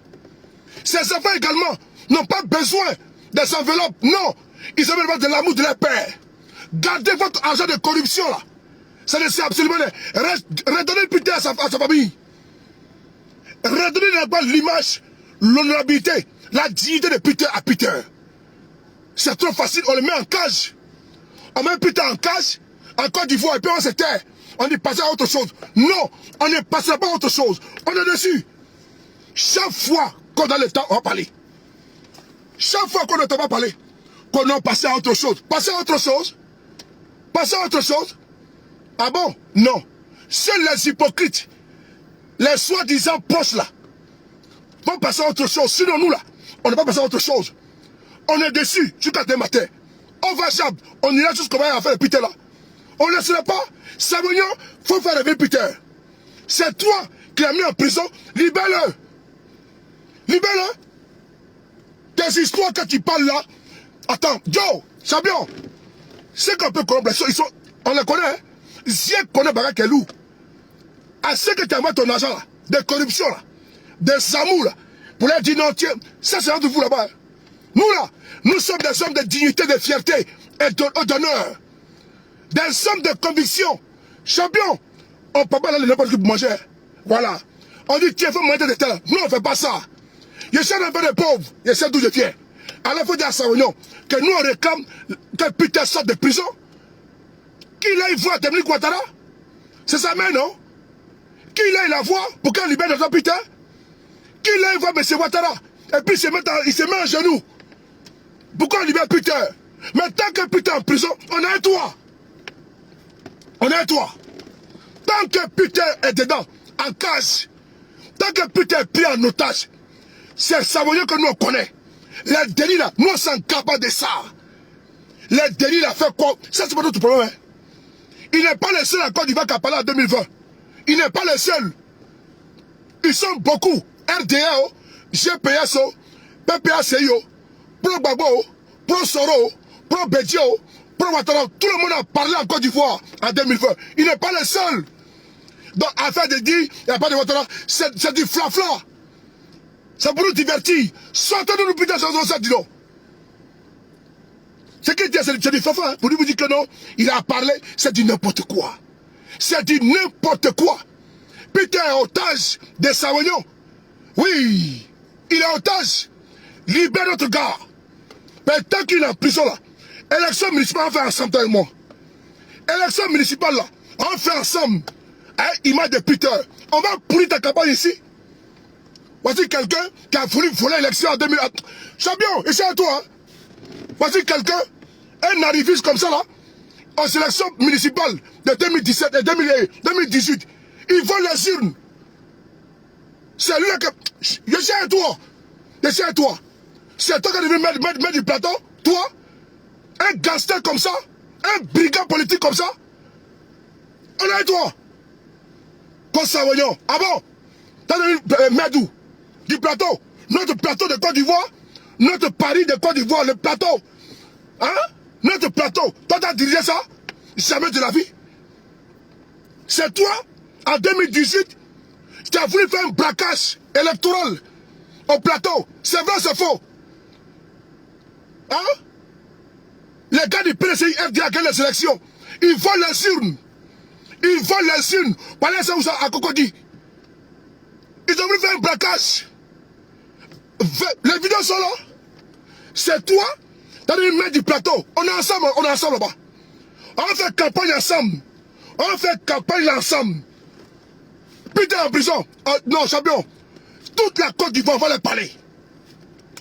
Ces enfants également n'ont pas besoin des enveloppes. Non, ils ont besoin de l'amour de leur père. Gardez votre argent de corruption là. Ça ne sert absolument rien. Redonnez putain à sa famille. Redonnez l'image, l'honorabilité, la dignité de Peter à Peter. C'est trop facile, on le met en cage. On met Peter en cage, en Côte d'Ivoire, et puis on se tait. On est passé à autre chose. Non, on ne passera pas à autre chose. On est dessus. Chaque fois qu'on a le temps, on va parler. Chaque fois qu'on ne t'a pas parlé, qu'on a passé à autre chose. Passer à autre chose? Passer à autre chose? Ah bon? Non. Seuls les hypocrites, les soi-disant proches là, vont passer à autre chose. Sinon nous là, on ne va pas passer à autre chose. On est dessus jusqu'à demain matin. On va Jab, on ira jusqu'au va faire le Peter là. On ne laissera pas. Savoyons, faut faire lever Peter. C'est toi qui l'as mis en prison. Libère-le. Libère-le. Tes histoires quand tu parles là. Attends, Joe, Chabion. C'est qu'on peut corrompre. On les connaît. Hein? Ziek connaît Barak Elou. À ce que tu envoies ton argent là, de corruption là, de Samou là, pour leur dire non, tiens, ça c'est entre vous là-bas. Nous là, nous sommes des hommes de dignité, de fierté et d'honneur. Des hommes de conviction. Champion, on ne peut pas aller n'importe qui pour manger. Voilà. On dit, tiens, il faut manger des terres. Nous, on ne fait pas ça. Je sais un peu des pauvres. Je sais d'où je viens. Alors, il faut dire à Savignon que nous, on réclame que Peter sorte de prison. Qu'il aille voir Dominique Ouattara. C'est sa mère, non? Qu'il aille la voir pour qu'elle libère notre Peter. Qu'il aille voir M. Ouattara. Et puis, il se met à genoux. Pourquoi on libère Peter? Mais tant que Peter est en prison, on a un toit. On a un toit. Tant que Peter est dedans, en cage, tant que Peter est pris en otage, c'est Savignon que nous on connaît. Les délits là, nous on s'en capable de ça. Les délits là, fait quoi? Ça c'est pas notre problème. Hein? Il n'est pas le seul en Côte d'Ivoire qui a parlé en 2020. Il n'est pas le seul. Ils sont beaucoup. RDA, GPSO, PPACIO, Pro Gbagbo, Pro Soro, Pro Bédio, Pro Ouattara. Tout le monde a parlé en Côte d'Ivoire en 2020. Il n'est pas le seul. Donc, afin de dire, il n'y a pas de Ouattara, c'est du fla-fla. C'est pour nous divertir. Sortez-nous nous putain, ça, dis donc. Ce qu'il dit, c'est du fla-fla. Hein. Pour lui vous dire que non, il a parlé, c'est du n'importe quoi. C'est du n'importe quoi. Peter est otage de Savignon. Oui, il est otage. Libère notre gars. Mais tant qu'il est en prison là, élection municipale, on fait ensemble avec moi. Élection municipale là, on fait ensemble. Hein, image de Peter. On va pourrir ta campagne ici. Voici quelqu'un qui a voulu voler l'élection en 2000. Champion, ici à toi. Hein. Voici quelqu'un, un arriviste comme ça là, en sélection municipale de 2017 et 2018. Il vole les urnes. C'est lui que. Je sais à toi. Je sais à toi. C'est toi qui devais mettre du plateau. Toi, un gangster comme ça, un brigand politique comme ça. On est toi. Comme Savignon. Ah bon? T'as devenu Medou. Du plateau. Notre plateau de Côte d'Ivoire. Notre Paris de Côte d'Ivoire. Le plateau. Hein? Notre plateau. Toi, t'as dirigé ça? Jamais de la vie. C'est toi, en 2018, qui as voulu faire un braquage électoral au plateau. C'est vrai, c'est faux. Hein? Les gars du PDCI FDA gagnent les élections. Ils volent les urnes. Ils volent les urnes. Parlez ça où ça à Cocody. Ils ont voulu faire un braquage. Les vidéos sont là. C'est toi, t'as dû mettre du plateau. On est ensemble là-bas. On fait campagne ensemble. On fait campagne ensemble. Peter en prison. Non, champion. Toute la Côte d'Ivoire va les parler.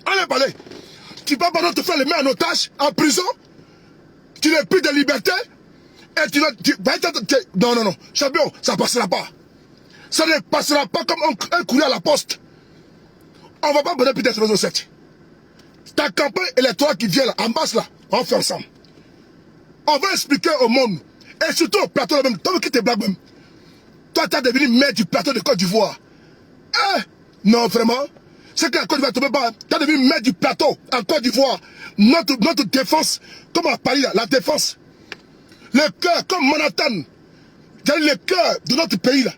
On les parler. Tu vas pas te faire les mains en otage, en prison. Tu n'as plus de liberté. Et non. Champion, ça ne passera pas. Ça ne passera pas comme un courrier à la poste. On ne va pas donner Peter sur réseau 7. Ta campagne électorale qui vient là, en basse là, on fait ensemble. On va expliquer au monde. Et surtout au plateau là même. Toi qui t'es blague même. Toi, tu as devenu maire du plateau de Côte d'Ivoire. Eh? Non, vraiment. C'est que la Côte d'Ivoire ne tombe pas. Tu as devenu maire du plateau en Côte d'Ivoire. Notre défense, comme à Paris, là, la défense. Le cœur, comme Manhattan. Le cœur de notre pays, là.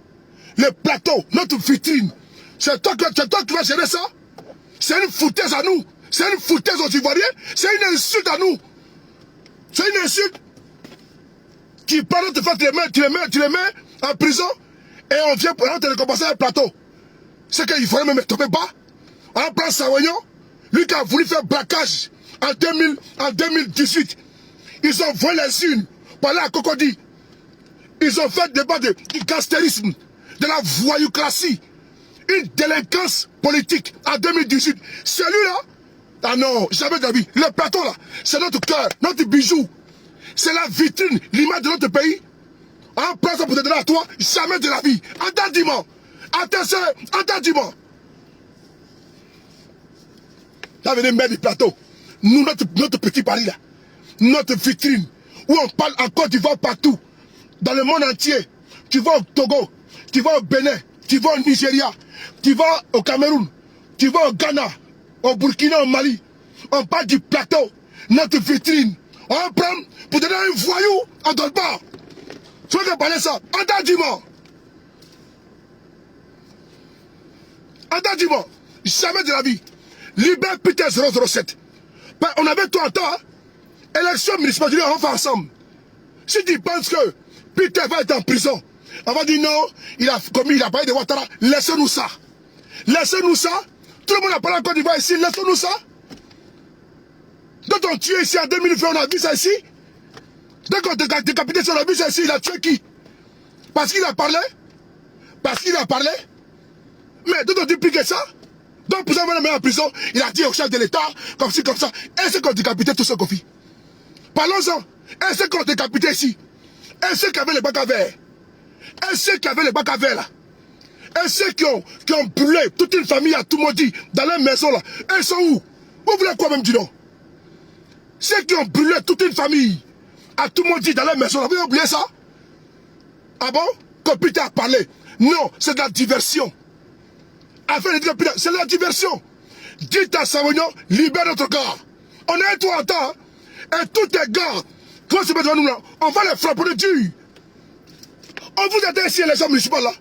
Le plateau, notre vitrine. C'est toi qui vas gérer ça. C'est une foutaise à nous. C'est une foutaise aux Ivoiriens. C'est une insulte à nous. C'est une insulte. Tu parles de faire, tu les mets en prison. Et on vient pour te récompenser un plateau. C'est qu'il faudrait même tomber bas. On prend Savignon, lui qui a voulu faire braquage en 2018. Ils ont volé les unes, parlé à Cocody. Ils ont fait débat du gastérisme, de la voyoucratie, une délinquance politique en 2018. Celui-là, ah non, jamais de la vie. Le plateau là, c'est notre cœur, notre bijou. C'est la vitrine, l'image de notre pays. En place pour te donner à toi, jamais de la vie. Attends-moi. Attends-moi. Là, venez mettre du plateau. Nous, notre petit Paris là. Notre vitrine. Où on parle en Côte d'Ivoire partout. Dans le monde entier. Tu vas au Togo. Tu vas au Bénin. Tu vas au Nigeria. Tu vas au Cameroun. Tu vas au Ghana. Au Burkina, au Mali. On parle du plateau. Notre vitrine. On prend pour donner un voyou à d'autre part. Tu veux parler ça? Attends-moi. Jamais de la vie. Libère Peter 007. On avait 30 ans. Élection municipale, on va faire ensemble. Si tu penses que Peter va être en prison, on va dire non, il a parlé de Ouattara, laissez-nous ça. Laissez-nous ça. Tout le monde a parlé en Côte d'Ivoire ici, laissez-nous ça. Quand on tue ici en 2020, on a vu ça ici. Dès qu'on décapité, on a vu ça ici, il a tué qui? Parce qu'il a parlé? Parce qu'il a parlé? Mais dès qu'on duplique ça, donc pour ça, on va le mettre en prison, il a dit au chef de l'État, comme ci, comme ça. Est-ce qu'on décapité tout ce qu'on fit? Parlons-en. Est-ce qu'on décapité ici? Est-ce qu'il y avait les bacs à verre? Est-ce qu'il y avait les bacs à verre là? Est-ce qui ont brûlé toute une famille à tout maudit dans leur maison là? Ils sont où? Vous voulez quoi même du nom? Ceux qui ont brûlé toute une famille à tout maudit dans leur maison là, vous avez oublié ça? Ah bon? Quand Peter a parlé. Non, c'est de la diversion. Afin de dire Peter, c'est de la diversion. Dites à Savognon, libère notre gars. On est tout en temps. Et tous tes gars, quand se mettent devant nous là, on va les frapper dur. On vous attend ici à l'élection municipale là.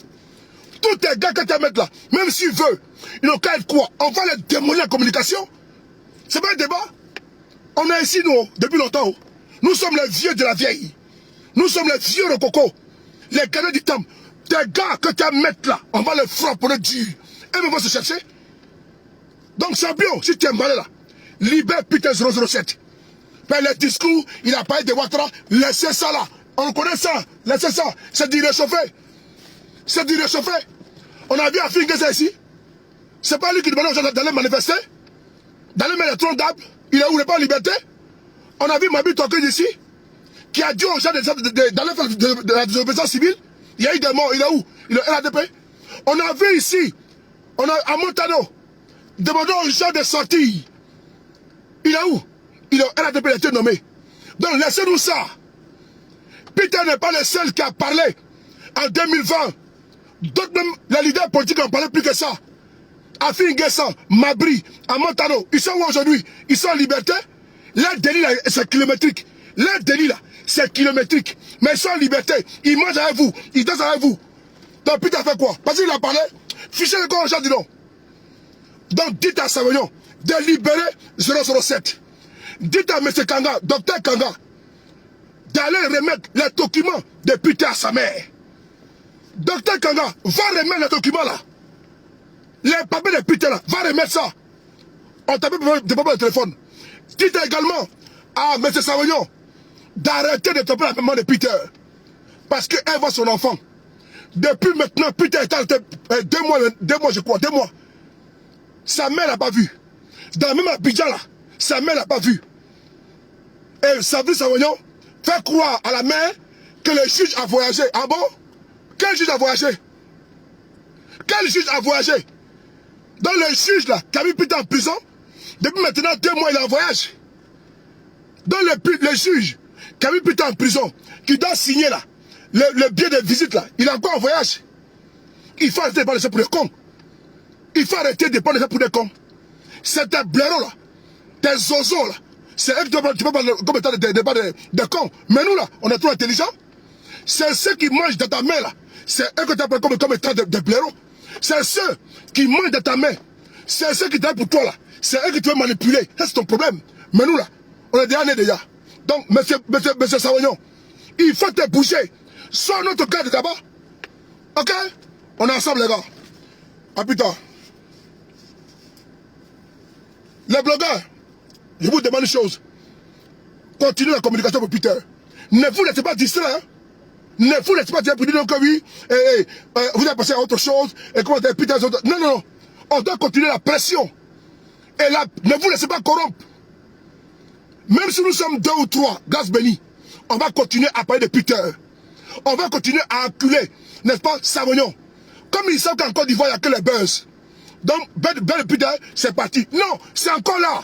Tous tes gars que tu mettre là, même s'ils veulent, ils n'ont qu'à être quoi? On va les démolir en communication. C'est pas un débat. On est ici, nous, depuis longtemps. Nous sommes les vieux de la vieille. Nous sommes les vieux de coco. Les cadets du temps. Tes gars que tu mettre là, on va les frapper dur. Et ils vont se chercher. Donc, champion, si tu es malade là, libère Peter 007. Mais le discours, il a parlé de Ouattara, laissez ça là. On connaît ça, laissez ça. C'est du réchauffé. C'est du réchauffé. On a vu à ça ici. C'est pas lui qui demandait aux gens d'aller manifester, d'aller mettre les troncs d'arbres. Il est où? Il n'est pas en liberté. On a vu Mabi Tokyo ici, qui a dit aux gens d'aller faire de la désobéissance civile. Il y a eu des morts. Il est où? Il est RADP. On a vu ici, à Montano, demandant aux gens de sortir. Il est où? Il est RADP, il a été nommé. Donc laissez-nous ça. Peter n'est pas le seul qui a parlé en 2020. D'autres même, les leaders politiques n'ont parlé plus que ça. Afin Nguessan, Mabri, à Montano, ils sont où aujourd'hui? Ils sont en liberté. Leur délit là, c'est kilométrique. Leur délit là, c'est kilométrique. Mais ils sont en liberté. Ils mangent avec vous. Ils dansent avec vous. Donc Peter fait quoi? Parce qu'il a parlé. Fichez le corps aux gens, dis non. Donc dites à Savognon de libérer 007. Dites à M. Kanga, docteur Kanga, d'aller remettre les documents de Peter à sa mère. Docteur Kanga, va remettre les documents là. Les papiers de Peter là, va remettre ça. On t'appelle des papiers de téléphone. Dites également à M. Savognon d'arrêter de taper la maman de Peter. Parce qu'elle voit son enfant. Depuis maintenant, Peter est arrêté 2 mois, je crois, 2 mois. Sa mère n'a pas vu. Dans le même Abidjan là, sa mère n'a pas vu. Et Savognon fait croire à la mère que le juge a voyagé. Ah bon? Quel juge a voyagé? Quel juge a voyagé? Donc le juge là, qui a mis Peter en prison, depuis maintenant 2 mois, il est en voyage. Donc le juge qui a mis Peter en prison, qui doit signer là, le billet de visite là, il est encore en voyage. Il faut arrêter de parler ça pour des cons. Il faut arrêter de parler ça pour des cons. C'est des blaireaux là, des zozos là. C'est eux qui tu peux parler comme étant des cons. Mais nous là, on est trop intelligents. C'est ceux qui mangent de ta main là. C'est eux que tu appelles comme étant des blaireaux. C'est ceux qui mangent de ta main. C'est ceux qui travaillent pour toi là. C'est eux que tu veux manipuler. Ça c'est ton problème. Mais nous là, on est déjà nés déjà. Donc, monsieur Savognon, il faut te bouger. Sois notre garde d'abord. Ok? On est ensemble les gars. À plus tard. Les blogueurs, je vous demande une chose. Continuez la communication pour Peter. Ne vous laissez pas distraire. Hein? Ne vous laissez pas dire pour dire que oui, vous avez passé à autre chose, et comment Peter... Non, non, non. On doit continuer la pression. Et là, ne vous laissez pas corrompre. Même si nous sommes 2 ou 3, grâce bénie, on va continuer à parler de Peter. On va continuer à acculer, n'est-ce pas, Savognon. Comme ils savent qu'en Côte d'Ivoire, il n'y a que les buzz. Donc, Ben Peter, c'est parti. Non, c'est encore là.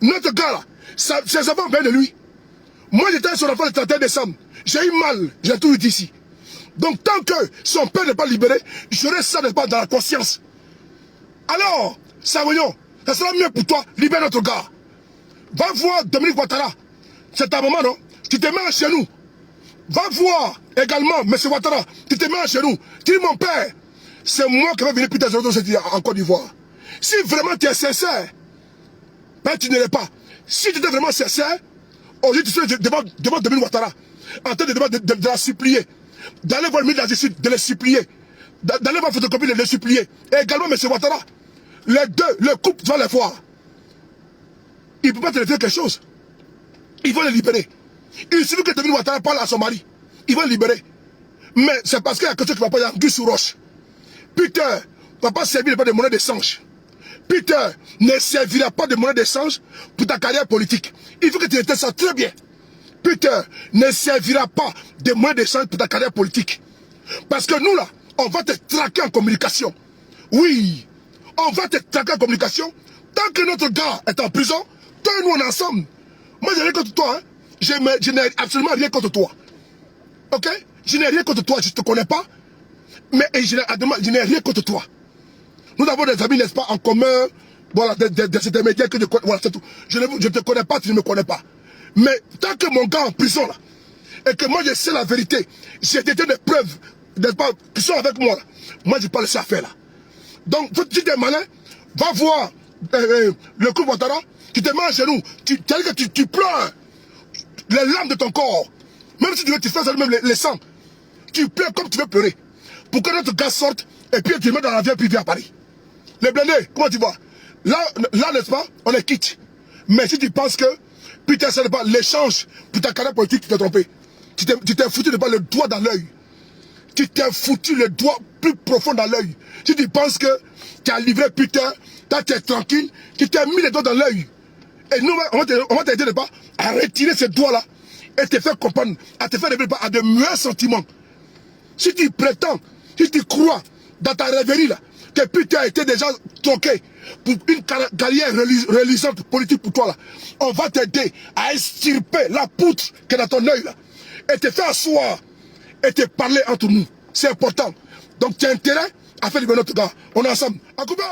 Notre gars là, ses enfants viennent de lui. Moi, j'étais son enfant le 31 décembre. J'ai eu mal, j'ai tout eu ici. Donc, tant que son père n'est pas libéré, j'aurai ça pas dans la conscience. Alors, Savognon, ça sera mieux pour toi, libère notre gars. Va voir Dominique Ouattara. C'est ta maman, non? Tu te mets chez nous. Va voir également M. Ouattara. Tu te mets chez nous. Tu dis, mon père, c'est moi qui vais venir Peter 007 en Côte d'Ivoire. Si vraiment tu es sincère, ben tu ne l'es pas. Si tu étais vraiment sincère, aujourd'hui tu serais devant Denis Ouattara, en train de la supplier, d'aller voir le ministre de la Justice, de les supplier, d'aller voir Photocopie, de les supplier. Et également M. Ouattara, les deux, le couple va les voir. Il ne peut pas te faire quelque chose. Ils vont les libérer. Il suffit que Denis Ouattara parle à son mari. Ils vont le libérer. Mais c'est parce qu'il y a quelque chose qui ne va pas y avoir sous roche. Peter ne va pas servir de monnaie d'échange. Peter ne servira pas de monnaie d'échange pour ta carrière politique. Il faut que tu étais ça très bien. Peter ne servira pas de monnaie d'échange pour ta carrière politique. Parce que nous là, on va te traquer en communication. Oui, on va te traquer en communication. Tant que notre gars est en prison, toi et nous on est ensemble. Moi je n'ai rien contre toi. Hein. Je n'ai absolument rien contre toi. Ok? Je n'ai rien contre toi, je ne te connais pas. Mais je n'ai rien contre toi. Nous avons des amis, n'est-ce pas, en commun. Voilà, des intermédiaires que je connais. Voilà, c'est tout. Je ne te connais pas, tu ne me connais pas. Mais tant que mon gars est en prison, là, et que moi je sais la vérité, j'ai des preuves, n'est-ce pas, qui sont avec moi, là, moi je n'ai pas laissé à faire, là. Donc, si tu es malin, va voir le couple Ouattara, tu te mets à genoux, tu pleures les larmes de ton corps. Même si tu veux, tu fais même les sangs. Tu pleures comme tu veux pleurer. Pour que notre gars sorte, et puis tu le mets dans l'avion, puis il vient à Paris. Les blindés, comment tu vois? Là n'est-ce pas, on est quitte. Mais si tu penses que, putain, ce n'est pas l'échange pour ta carrière politique, tu t'es trompé. Tu t'es foutu de pas le doigt dans l'œil. Tu t'es foutu le doigt plus profond dans l'œil. Si tu penses que tu as livré Peter, tu es tranquille, tu t'es mis les doigts dans l'œil. Et nous, on va t'aider de pas à retirer ces doigts-là et te faire comprendre, à te faire révéler à de meilleurs sentiments. Si tu prétends, si tu crois dans ta rêverie là, que Peter a été déjà troqué pour une carrière relisante politique pour toi là, on va t'aider à extirper la poutre qui est dans ton œil là, et te faire asseoir, et te parler entre nous. C'est important. Donc tu as intérêt à faire libérer notre gars. On est ensemble. À couper.